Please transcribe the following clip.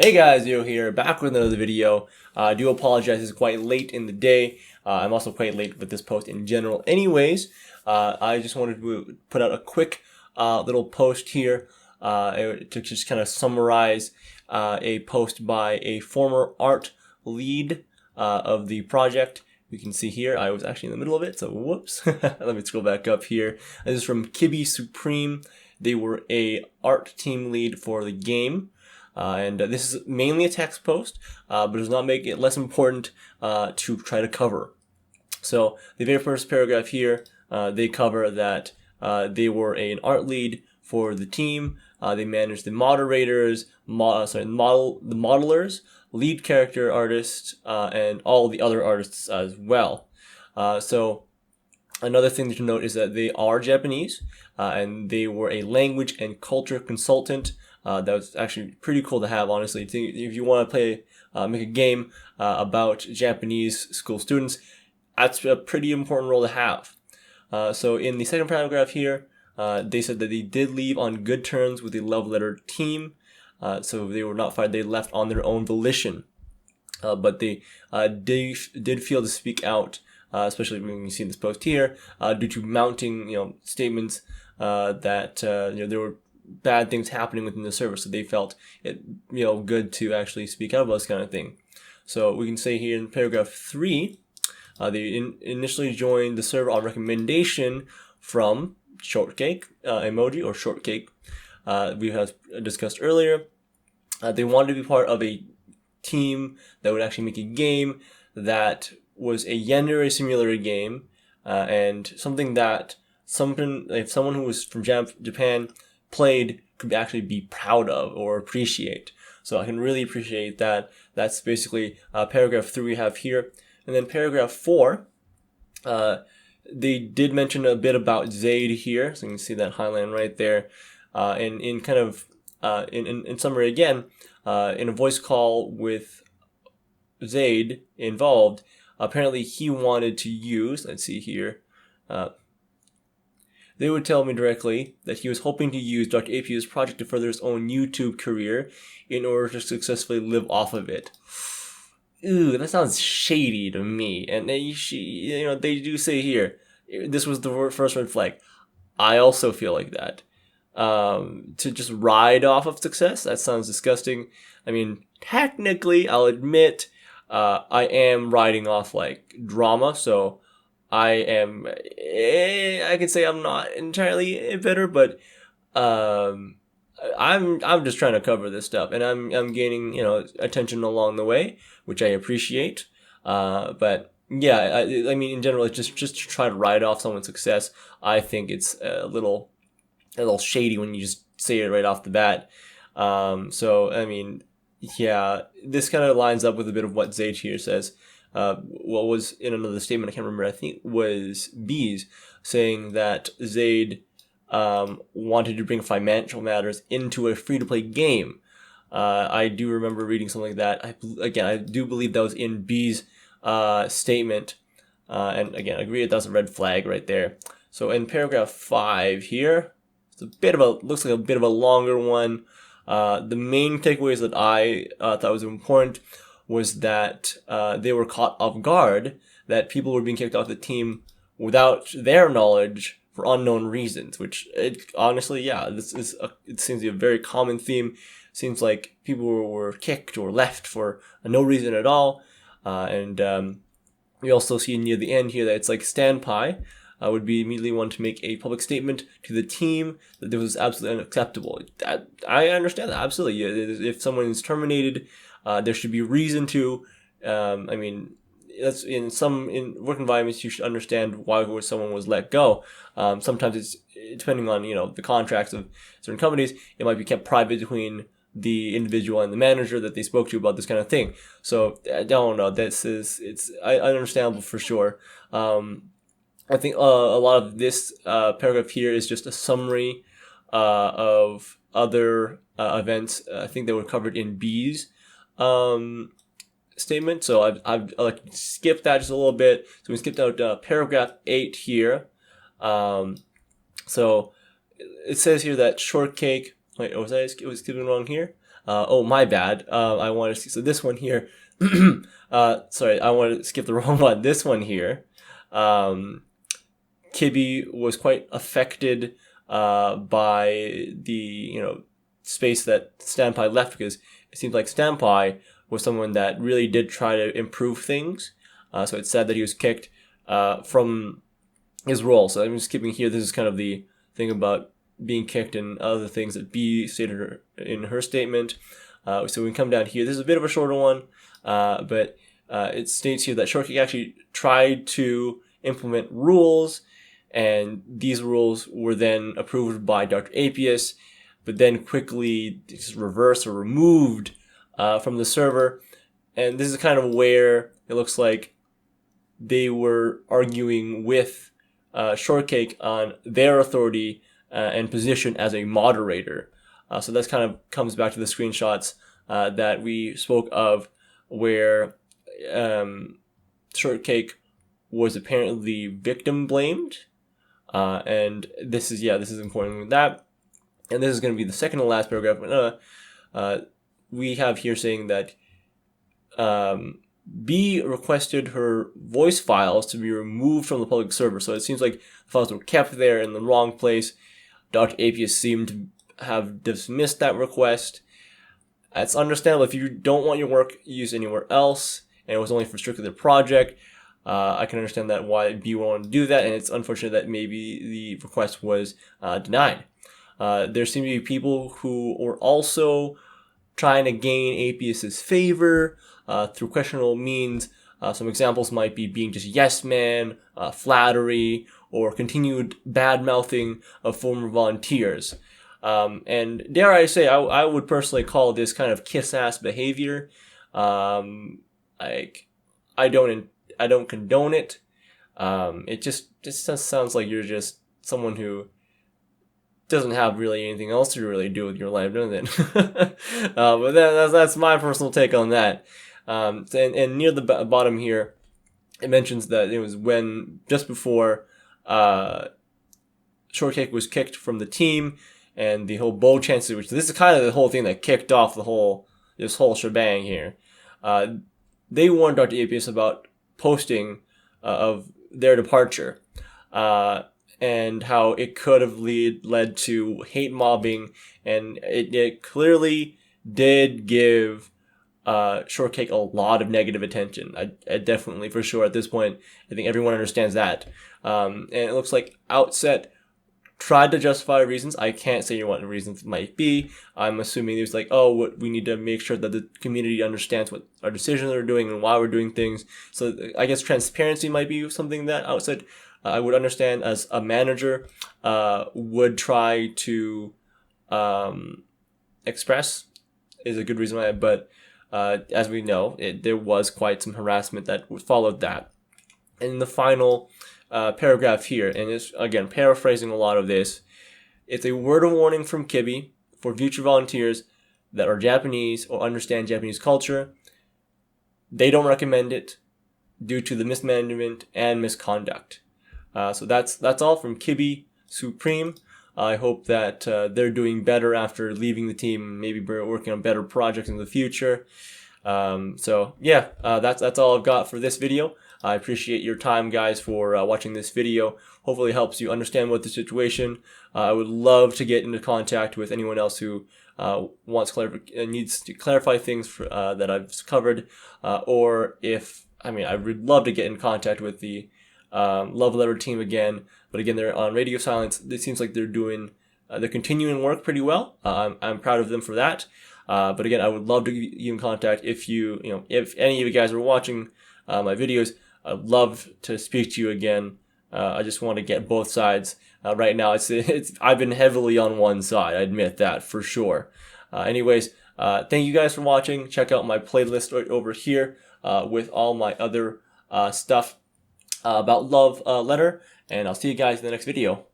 Hey guys, Yo here, back with another video. I do apologize, it's quite late in the day. I'm also quite late with this post in general anyways. I just wanted to put out a quick little post here to just kind of summarize a post by a former art lead of the project. You can see here, I was actually in the middle of it, so whoops. Let me scroll back up here. This is from KibbySupreme. They were a art team lead for the game. And this is mainly a text post, but it does not make it less important to try to cover. So the very first paragraph here, they cover that they were an art lead for the team. They managed the moderators, the modelers, lead character artists, and all the other artists as well. So another thing to note is that they are Japanese, and they were a language and culture consultant. That was actually pretty cool to have, honestly. If you want to play, make a game about Japanese school students, that's a pretty important role to have. So in the second paragraph here, they said that they did leave on good terms with the love letter team. So they were not fired, they left on their own volition. But they did feel to speak out, especially when you see this post here, due to mounting, statements that there were bad things happening within the server, so they felt it good to actually speak out about this kind of thing. So we can say here in paragraph 3, they initially joined the server on recommendation from Shortcake emoji, or Shortcake. We have discussed earlier. They wanted to be part of a team that would actually make a game that was a yandere simulator game, and something that if someone who was from Japan played could actually be proud of or appreciate. So I can really appreciate that. That's basically paragraph 3 we have here. And then paragraph 4, they did mention a bit about Zaid here. So you can see that highline right there. And in kind of, in summary again, in a voice call with Zaid involved, apparently he wanted to use, let's see here, they would tell me directly that he was hoping to use Dr. APU's project to further his own YouTube career in order to successfully live off of it. Ooh, that sounds shady to me. And they do say here, this was the first red flag. I also feel like that. To just ride off of success, that sounds disgusting. I mean, technically, I'll admit, I am riding off like drama, so I could say I'm not entirely bitter, but I'm just trying to cover this stuff, and I'm gaining attention along the way, which I appreciate. But yeah, I mean in general, just to try to ride off someone's success, I think it's a little shady when you just say it right off the bat. So I mean, yeah, this kind of lines up with a bit of what Zaid here says. What was in another statement, I can't remember, I think it was Bees, saying that Zaid wanted to bring financial matters into a free-to-play game. I do remember reading something like that. I do believe that was in Bees' statement. And again, I agree that that's a red flag right there. So in paragraph 5 here, it's looks like a bit of a longer one. The main takeaways that I thought was important was that they were caught off guard that people were being kicked off the team without their knowledge for unknown reasons, which honestly, yeah, it seems to be a very common theme. Seems like people were kicked or left for no reason at all. And we also see near the end here that it's like Standpie would be immediately want to make a public statement to the team that this was absolutely unacceptable. I understand that, absolutely. If someone is terminated, there should be reason to. I mean, that's in work environments, you should understand why someone was let go. Sometimes it's depending on the contracts of certain companies, it might be kept private between the individual and the manager that they spoke to about this kind of thing. So I don't know. It's understandable for sure. I think a lot of this paragraph here is just a summary of other events. I think they were covered in B's statement. So I've skipped that just a little bit. So we skipped out paragraph 8 here. So it says here that Shortcake. Wait, was skipping wrong here? Oh, my bad. I want to see. So this one here. Sorry, I want to skip the wrong one. This one here. Kibby was quite affected by the space that Stampai left, because it seems like Stampai was someone that really did try to improve things. So it's sad that he was kicked from his role. So I'm just skipping here. This is kind of the thing about being kicked and other things that B stated in her statement. So we can come down here. This is a bit of a shorter one, but it states here that Shortcake actually tried to implement rules, and these rules were then approved by Dr. Apius, but then quickly just reversed or removed from the server. And this is kind of where it looks like they were arguing with Shortcake on their authority and position as a moderator. So that's kind of comes back to the screenshots that we spoke of, where Shortcake was apparently victim blamed. And this is important with that. And this is going to be the second to last paragraph. We have here saying that B requested her voice files to be removed from the public server. So it seems like the files were kept there in the wrong place. Dr. Apius seemed to have dismissed that request. It's understandable if you don't want your work used anywhere else, and it was only for strictly the project. I can understand that why B wanted to do that, and it's unfortunate that maybe the request was denied. There seem to be people who were also trying to gain Apius's favor through questionable means. Some examples might be being just yes man, flattery, or continued bad-mouthing of former volunteers. And dare I say, I would personally call this kind of kiss-ass behavior. I don't condone it. It just sounds like you're just someone who doesn't have really anything else to really do with your life, doesn't it? But that's my personal take on that. And near the bottom here, it mentions that it was just before Shortcake was kicked from the team, and the whole bow chances, which this is kind of the whole thing that kicked off this whole shebang here. They warned Dr. Apius about posting of their departure, and how it could have led to hate mobbing, and it clearly did give Shortcake a lot of negative attention. I definitely, for sure, at this point, I think everyone understands that. And it looks like Outset tried to justify reasons. I can't say what the reasons might be. I'm assuming there's like, we need to make sure that the community understands what our decisions are doing and why we're doing things. So I guess transparency might be something that Outset I would understand as a manager would try to express is a good reason why. But as we know, there was quite some harassment that followed that. In the final paragraph here, and it's again paraphrasing a lot of this, it's a word of warning from Kibby for future volunteers that are Japanese or understand Japanese culture. They don't recommend it due to the mismanagement and misconduct. So that's all from Kibby Supreme. I hope that they're doing better after leaving the team. Maybe we're working on better projects in the future. So yeah, that's all I've got for this video. I appreciate your time, guys, for watching this video. Hopefully it helps you understand what the situation. I would love to get into contact with anyone else who needs to clarify things that I've covered, or I would love to get in contact with the Love Letter team again. But again, they're on radio silence. It seems like they're continuing work pretty well. I'm proud of them for that. But again, I would love to get you in contact if if any of you guys are watching my videos. I'd love to speak to you again. I just want to get both sides. Right now, I've been heavily on one side. I admit that for sure. Anyways, thank you guys for watching. Check out my playlist right over here with all my other stuff about Love Letter. And I'll see you guys in the next video.